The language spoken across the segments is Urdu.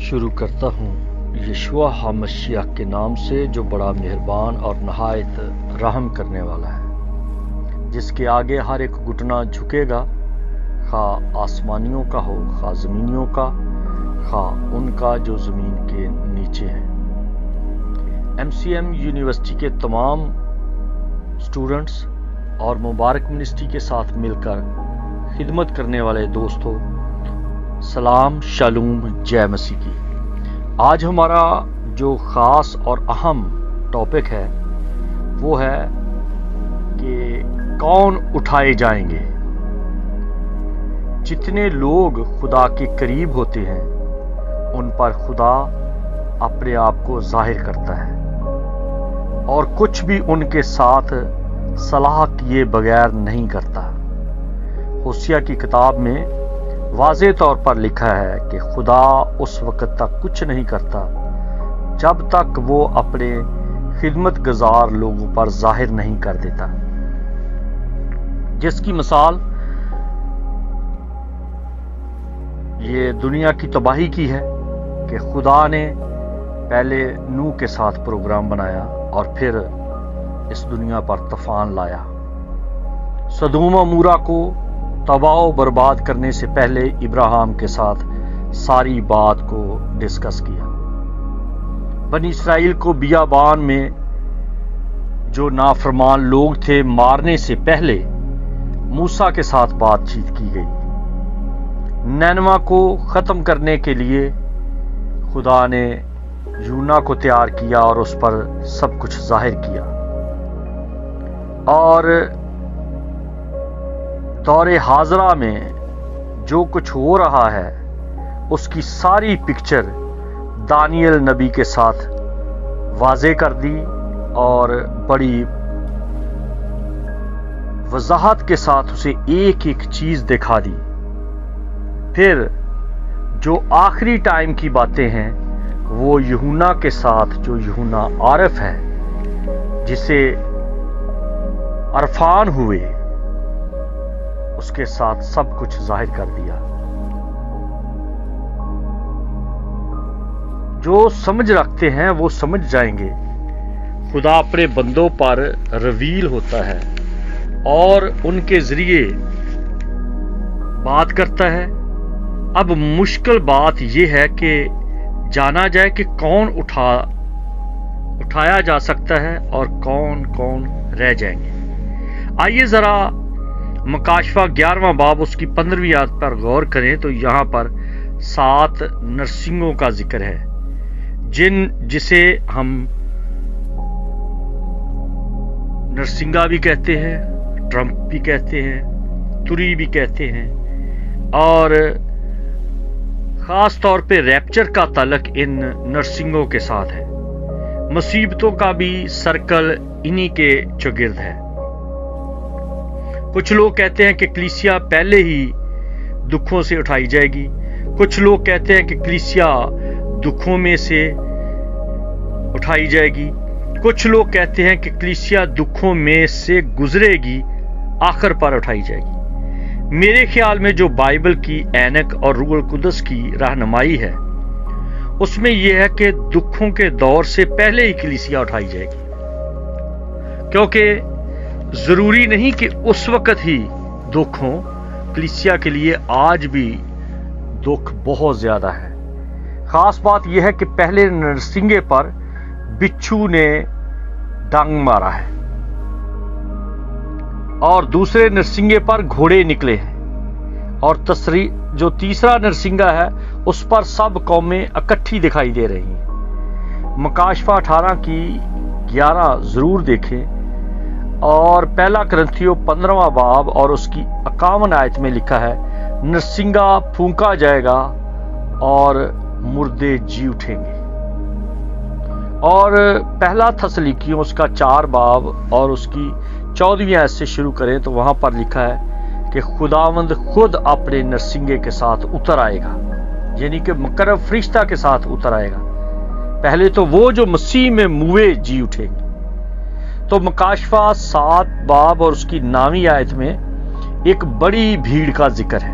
شروع کرتا ہوں یشوع مسیح کے نام سے جو بڑا مہربان اور نہایت رحم کرنے والا ہے، جس کے آگے ہر ایک گھٹنا جھکے گا، خواہ آسمانیوں کا ہو خواہ زمینیوں کا، خواہ ان کا جو زمین کے نیچے ہیں۔ MCM یونیورسٹی کے تمام اسٹوڈنٹس اور مبارک منسٹری کے ساتھ مل کر خدمت کرنے والے دوستوں، سلام، شالوم، جے مسیح کی۔ آج ہمارا جو خاص اور اہم ٹاپک ہے وہ ہے کہ کون اٹھائے جائیں گے۔ جتنے لوگ خدا کے قریب ہوتے ہیں ان پر خدا اپنے آپ کو ظاہر کرتا ہے اور کچھ بھی ان کے ساتھ صلاح کیے بغیر نہیں کرتا۔ ہوسیہ کی کتاب میں واضح طور پر لکھا ہے کہ خدا اس وقت تک کچھ نہیں کرتا جب تک وہ اپنے خدمت گزار لوگوں پر ظاہر نہیں کر دیتا، جس کی مثال یہ دنیا کی تباہی کی ہے کہ خدا نے پہلے نوح کے ساتھ پروگرام بنایا اور پھر اس دنیا پر طوفان لایا۔ سدوم و عمورہ کو تباہ و برباد کرنے سے پہلے ابراہیم کے ساتھ ساری بات کو ڈسکس کیا۔ بنی اسرائیل کو بیابان میں جو نافرمان لوگ تھے مارنے سے پہلے موسیٰ کے ساتھ بات چیت کی گئی۔ نینوا کو ختم کرنے کے لیے خدا نے یونا کو تیار کیا اور اس پر سب کچھ ظاہر کیا، اور دور حاضرہ میں جو کچھ ہو رہا ہے اس کی ساری پکچر دانیل نبی کے ساتھ واضح کر دی اور بڑی وضاحت کے ساتھ اسے ایک ایک چیز دکھا دی۔ پھر جو آخری ٹائم کی باتیں ہیں وہ یوحنا کے ساتھ، جو یوحنا عارف ہے جسے عرفان ہوئے، اس کے ساتھ سب کچھ ظاہر کر دیا۔ جو سمجھ رکھتے ہیں وہ سمجھ جائیں گے۔ خدا اپنے بندوں پر رویل ہوتا ہے اور ان کے ذریعے بات کرتا ہے۔ اب مشکل بات یہ ہے کہ جانا جائے کہ کون اٹھایا جا سکتا ہے اور کون کون رہ جائیں گے۔ آئیے ذرا مکاشفہ 11واں باب اس کی 15ویں آیت پر غور کریں تو یہاں پر 7 نرسنگوں کا ذکر ہے، جسے ہم نرسنگا بھی کہتے ہیں، ٹرمپ بھی کہتے ہیں، تری بھی کہتے ہیں، اور خاص طور پہ ریپچر کا تعلق ان نرسنگوں کے ساتھ ہے۔ مصیبتوں کا بھی سرکل انہی کے چگرد ہے۔ کچھ لوگ کہتے ہیں کہ کلیسیا پہلے ہی دکھوں سے اٹھائی جائے گی، کچھ لوگ کہتے ہیں کہ کلیسیا دکھوں میں سے اٹھائی جائے گی، کچھ لوگ کہتے ہیں کہ کلیسیا دکھوں میں سے گزرے گی، آخر پر اٹھائی جائے گی۔ میرے خیال میں جو بائبل کی اینک اور روح القدس کی رہنمائی ہے اس میں یہ ہے کہ دکھوں کے دور سے پہلے ہی کلیسیا اٹھائی جائے گی، کیونکہ ضروری نہیں کہ اس وقت ہی دکھ ہوں۔ کلیسیا کے لیے آج بھی دکھ بہت زیادہ ہے۔ خاص بات یہ ہے کہ پہلے نرسنگے پر بچھو نے ڈنگ مارا ہے اور دوسرے نرسنگے پر گھوڑے نکلے ہیں، اور جو تیسرا نرسنگا ہے اس پر سب قومیں اکٹھی دکھائی دے رہی ہیں۔ مکاشفہ 18 کی 11 ضرور دیکھیں، اور پہلا کرنتھیوں 15واں باب اور اس کی 51 آیت میں لکھا ہے، نرسنگا پھونکا جائے گا اور مردے جی اٹھیں گے۔ اور پہلا تھسلنیکیوں اس کا 4 باب اور اس کی 14ویں آیت سے شروع کریں تو وہاں پر لکھا ہے کہ خداوند خود اپنے نرسنگے کے ساتھ اتر آئے گا، یعنی کہ مقرب فرشتہ کے ساتھ اتر آئے گا۔ پہلے تو وہ جو مسیح میں موئے جی اٹھیں گے۔ تو مکاشفہ 7 باب اور اس کی 9ویں آیت میں ایک بڑی بھیڑ کا ذکر ہے۔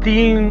3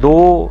2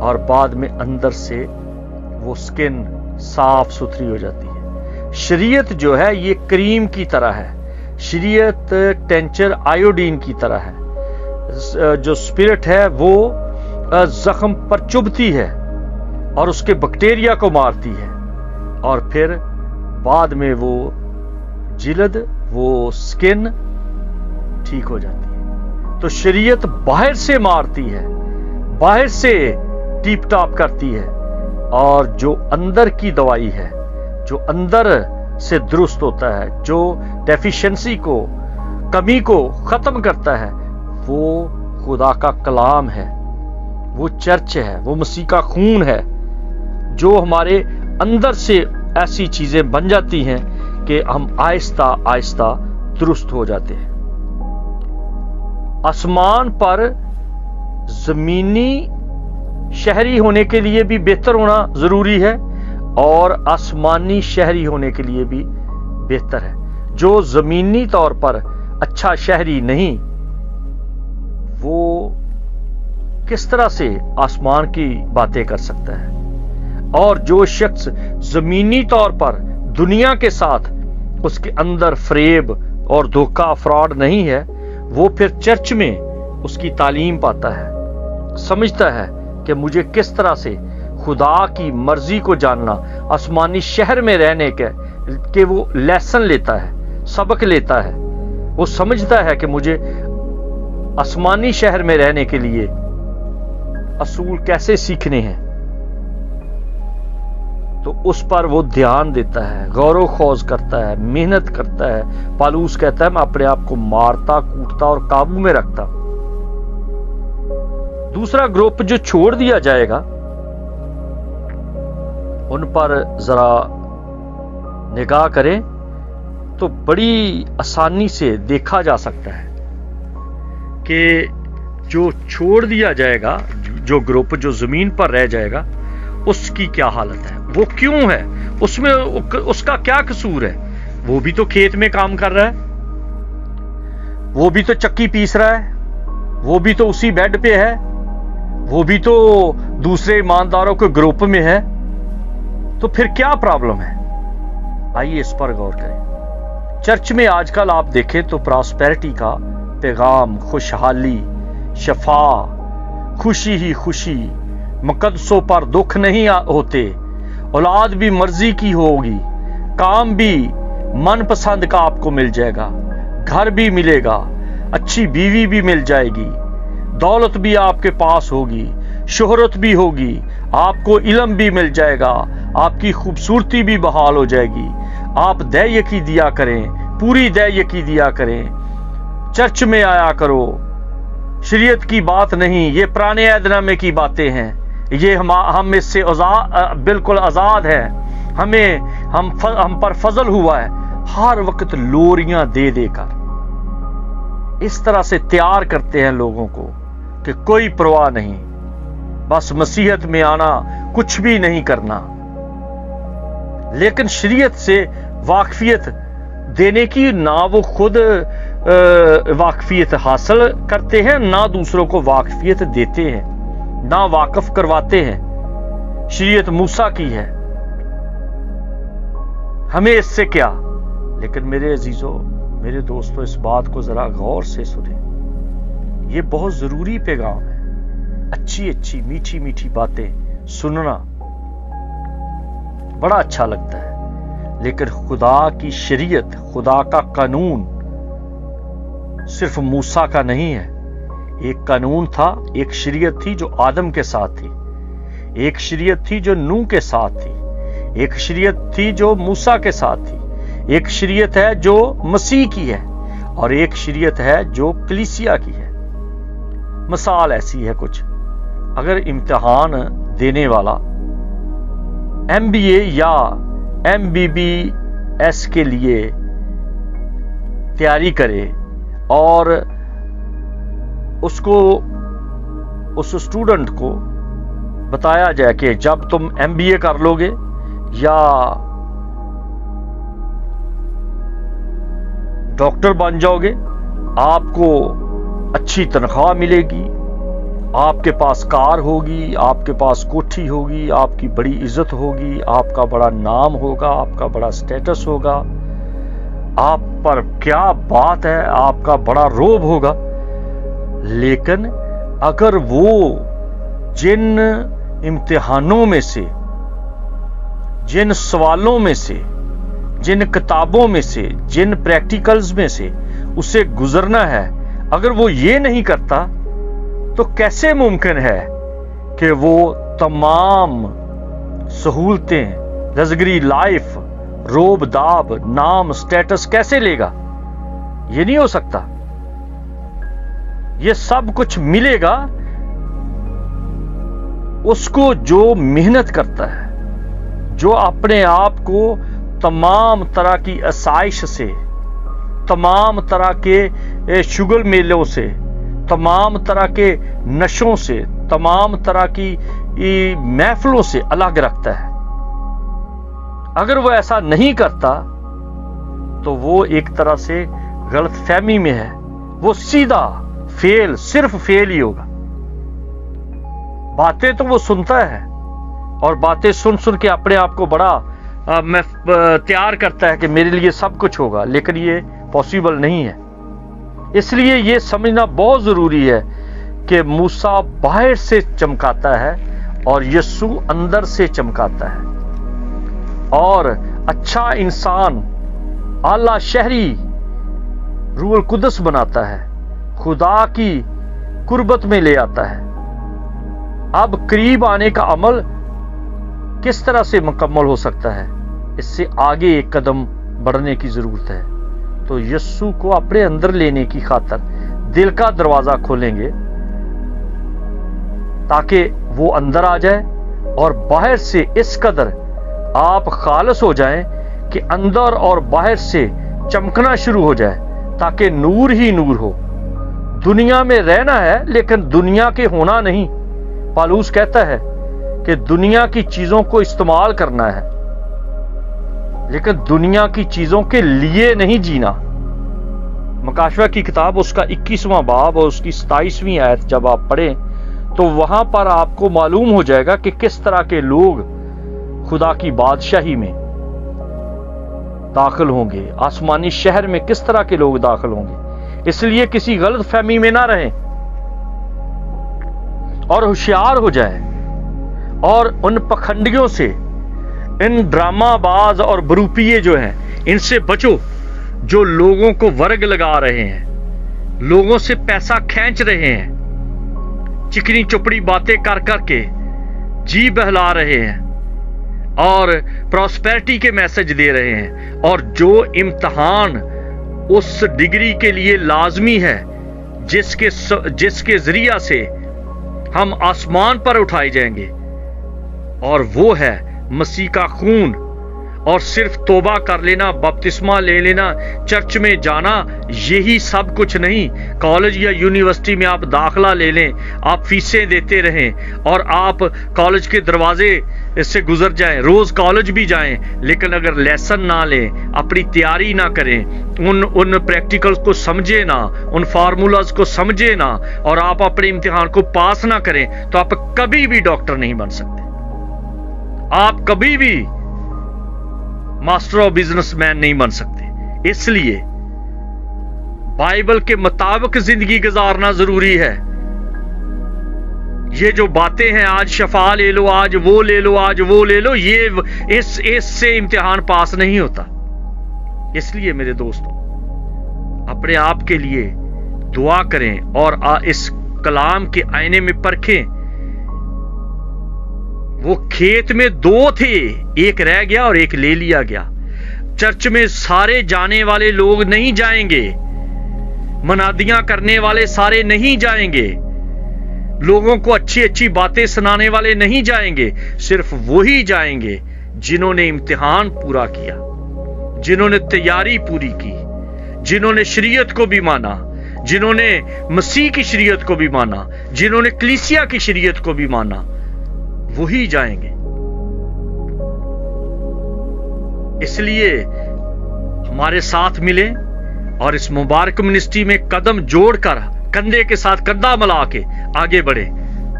اور بعد میں اندر سے وہ سکن صاف ستھری ہو جاتی ہے۔ شریعت جو ہے یہ کریم کی طرح ہے، شریعت ٹینچر آیوڈین کی طرح ہے۔ جو اسپرٹ ہے وہ زخم پر چبھتی ہے اور اس کے بیکٹیریا کو مارتی ہے، اور پھر بعد میں وہ جلد، وہ سکن ٹھیک ہو جاتی ہے۔ تو شریعت باہر سے مارتی ہے، باہر سے ٹیپ ٹاپ کرتی ہے، اور جو اندر کی دوائی ہے، جو اندر سے درست ہوتا ہے، جو ڈیفیشنسی کو، کمی کو ختم کرتا ہے، وہ خدا کا کلام ہے، وہ چرچ ہے، وہ مسیح کا خون ہے، جو ہمارے اندر سے ایسی چیزیں بن جاتی ہیں کہ ہم آہستہ آہستہ درست ہو جاتے ہیں۔ آسمان پر زمینی شہری ہونے کے لیے بھی بہتر ہونا ضروری ہے، اور آسمانی شہری ہونے کے لیے بھی بہتر ہے۔ جو زمینی طور پر اچھا شہری نہیں، وہ کس طرح سے آسمان کی باتیں کر سکتا ہے؟ اور جو شخص زمینی طور پر دنیا کے ساتھ اس کے اندر فریب اور دھوکہ فراڈ نہیں ہے، وہ پھر چرچ میں اس کی تعلیم پاتا ہے، سمجھتا ہے کہ مجھے کس طرح سے خدا کی مرضی کو جاننا، آسمانی شہر میں رہنے کے وہ لیسن لیتا ہے، سبق لیتا ہے، وہ سمجھتا ہے کہ مجھے آسمانی شہر میں رہنے کے لیے اصول کیسے سیکھنے ہیں۔ تو اس پر وہ دھیان دیتا ہے، غور و خوض کرتا ہے، محنت کرتا ہے۔ پالوس کہتا ہے میں اپنے آپ کو مارتا، کوٹتا اور قابو میں رکھتا۔ دوسرا گروپ جو چھوڑ دیا جائے گا، ان پر ذرا نگاہ کریں تو بڑی آسانی سے دیکھا جا سکتا ہے کہ جو چھوڑ دیا جائے گا، جو گروپ جو زمین پر رہ جائے گا، اس کی کیا حالت ہے، وہ کیوں ہے، اس میں اس کا کیا قصور ہے؟ وہ بھی تو کھیت میں کام کر رہا ہے، وہ بھی تو چکی پیس رہا ہے، وہ بھی تو اسی بیڈ پہ ہے، وہ بھی تو دوسرے ایمانداروں کے گروپ میں ہے، تو پھر کیا پرابلم ہے؟ آئیے اس پر غور کریں۔ چرچ میں آج کل آپ دیکھیں تو پراسپیرٹی کا پیغام، خوشحالی، شفا، خوشی ہی خوشی، مقدسوں پر دکھ نہیں ہوتے، اولاد بھی مرضی کی ہوگی، کام بھی من پسند کا آپ کو مل جائے گا، گھر بھی ملے گا، اچھی بیوی بھی مل جائے گی، دولت بھی آپ کے پاس ہوگی، شہرت بھی ہوگی، آپ کو علم بھی مل جائے گا، آپ کی خوبصورتی بھی بحال ہو جائے گی۔ آپ دے یکی دیا کریں، پوری دے یکی دیا کریں، چرچ میں آیا کرو، شریعت کی بات نہیں، یہ پرانے عہد نامے کی باتیں ہیں، یہ ہم اس سے بالکل آزاد ہیں، ہم پر فضل ہوا ہے۔ ہر وقت لوریاں دے دے کر اس طرح سے تیار کرتے ہیں لوگوں کو کہ کوئی پرواہ نہیں، بس مسیحت میں آنا، کچھ بھی نہیں کرنا۔ لیکن شریعت سے واقفیت دینے کی نہ وہ خود واقفیت حاصل کرتے ہیں، نہ دوسروں کو واقفیت دیتے ہیں، نہ واقف کرواتے ہیں۔ شریعت موسیٰ کی ہے، ہمیں اس سے کیا؟ لیکن میرے عزیزوں، میرے دوستوں، اس بات کو ذرا غور سے سنیں، یہ بہت ضروری پیغام ہے۔ اچھی اچھی میٹھی میٹھی باتیں سننا بڑا اچھا لگتا ہے، لیکن خدا کی شریعت، خدا کا قانون صرف موسیٰ کا نہیں ہے۔ ایک قانون تھا، ایک شریعت تھی جو آدم کے ساتھ تھی، ایک شریعت تھی جو نوح کے ساتھ تھی، ایک شریعت تھی جو موسیٰ کے ساتھ تھی، ایک شریعت ہے جو مسیح کی ہے، اور ایک شریعت ہے جو کلیسیا کی ہے۔ مثال ایسی ہے کچھ، اگر امتحان دینے والا MBA یا MBBS کے لیے تیاری کرے اور اس اسٹوڈنٹ کو بتایا جائے کہ جب تم MBA کر لو گے یا ڈاکٹر بن جاؤ گے، آپ کو اچھی تنخواہ ملے گی، آپ کے پاس کار ہوگی، آپ کے پاس کوٹھی ہوگی، آپ کی بڑی عزت ہوگی، آپ کا بڑا نام ہوگا، آپ کا بڑا سٹیٹس ہوگا، آپ پر کیا بات ہے، آپ کا بڑا روب ہوگا. لیکن اگر وہ جن امتحانوں میں سے، جن سوالوں میں سے، جن کتابوں میں سے، جن پریکٹیکلز میں سے اسے گزرنا ہے، اگر وہ یہ نہیں کرتا تو کیسے ممکن ہے کہ وہ تمام سہولتیں، لگژری لائف، روب داب، نام، سٹیٹس کیسے لے گا؟ یہ نہیں ہو سکتا. یہ سب کچھ ملے گا اس کو جو محنت کرتا ہے، جو اپنے آپ کو تمام طرح کی آسائش سے، تمام طرح کے شگل میلوں سے، تمام طرح کے نشوں سے، تمام طرح کی محفلوں سے الگ رکھتا ہے. اگر وہ ایسا نہیں کرتا تو وہ ایک طرح سے غلط فہمی میں ہے. وہ سیدھا فیل، صرف فیل ہی ہوگا. باتیں تو وہ سنتا ہے اور باتیں سن سن کے اپنے آپ کو بڑا تیار کرتا ہے کہ میرے لیے سب کچھ ہوگا، لیکن یہ پاسبل نہیں ہے. اس لیے یہ سمجھنا بہت ضروری ہے کہ موسیٰ باہر سے چمکاتا ہے اور یسوع اندر سے چمکاتا ہے. اور اچھا انسان اعلیٰ شہری روح القدس بناتا ہے، خدا کی قربت میں لے آتا ہے. اب قریب آنے کا عمل کس طرح سے مکمل ہو سکتا ہے؟ اس سے آگے ایک قدم بڑھنے کی ضرورت ہے. تو یسوع کو اپنے اندر لینے کی خاطر دل کا دروازہ کھولیں گے تاکہ وہ اندر آ جائے، اور باہر سے اس قدر آپ خالص ہو جائیں کہ اندر اور باہر سے چمکنا شروع ہو جائے، تاکہ نور ہی نور ہو. دنیا میں رہنا ہے لیکن دنیا کے ہونا نہیں. پالوس کہتا ہے کہ دنیا کی چیزوں کو استعمال کرنا ہے لیکن دنیا کی چیزوں کے لیے نہیں جینا. مکاشفہ کی کتاب اس کا 21واں باب اور اس کی 27ویں آیت جب آپ پڑھیں تو وہاں پر آپ کو معلوم ہو جائے گا کہ کس طرح کے لوگ خدا کی بادشاہی میں داخل ہوں گے، آسمانی شہر میں کس طرح کے لوگ داخل ہوں گے. اس لیے کسی غلط فہمی میں نہ رہیں اور ہوشیار ہو جائیں، اور ان پکھنڈیوں سے، ان ڈرامہ باز اور بروپیے جو ہیں، ان سے بچو جو لوگوں کو ورگ لگا رہے ہیں، لوگوں سے پیسہ کھینچ رہے ہیں، چکنی چپڑی باتیں کر کر کے جی بہلا رہے ہیں اور پراسپیرٹی کے میسج دے رہے ہیں. اور جو امتحان اس ڈگری کے لیے لازمی ہے جس کے ذریعہ سے ہم آسمان پر اٹھائے جائیں گے، اور وہ ہے مسیح کا خون، اور صرف توبہ کر لینا، بپتسمہ لے لینا، چرچ میں جانا، یہی سب کچھ نہیں. کالج یا یونیورسٹی میں آپ داخلہ لے لیں، آپ فیسیں دیتے رہیں اور آپ کالج کے دروازے سے گزر جائیں، روز کالج بھی جائیں، لیکن اگر لیسن نہ لیں، اپنی تیاری نہ کریں، ان پریکٹیکلز کو سمجھے نہ، ان فارمولاز کو سمجھے نہ، اور آپ اپنے امتحان کو پاس نہ کریں، تو آپ کبھی بھی ڈاکٹر نہیں بن سکتے. آپ کبھی بھی ماسٹر آف بزنس مین نہیں بن سکتے. اس لیے بائبل کے مطابق زندگی گزارنا ضروری ہے. یہ جو باتیں ہیں، آج شفا لے لو، آج وہ لے لو، آج وہ لے لو، یہ اس سے امتحان پاس نہیں ہوتا. اس لیے میرے دوستوں، اپنے آپ کے لیے دعا کریں اور اس کلام کے آئینے میں پرکھیں. وہ کھیت میں 2 تھے، ایک رہ گیا اور ایک لے لیا گیا. چرچ میں سارے جانے والے لوگ نہیں جائیں گے، منادیاں کرنے والے سارے نہیں جائیں گے، لوگوں کو اچھی اچھی باتیں سنانے والے نہیں جائیں گے. صرف وہی جائیں گے جنہوں نے امتحان پورا کیا، جنہوں نے تیاری پوری کی، جنہوں نے شریعت کو بھی مانا، جنہوں نے مسیح کی شریعت کو بھی مانا، جنہوں نے کلیسیا کی شریعت کو بھی مانا، وہی جائیں گے. اس لیے ہمارے ساتھ ملیں اور اس مبارک منسٹری میں قدم جوڑ کر، کندھے کے ساتھ کندھا ملا کے آگے بڑھیں.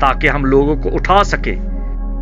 تاکہ ہم لوگوں کو اٹھا سکیں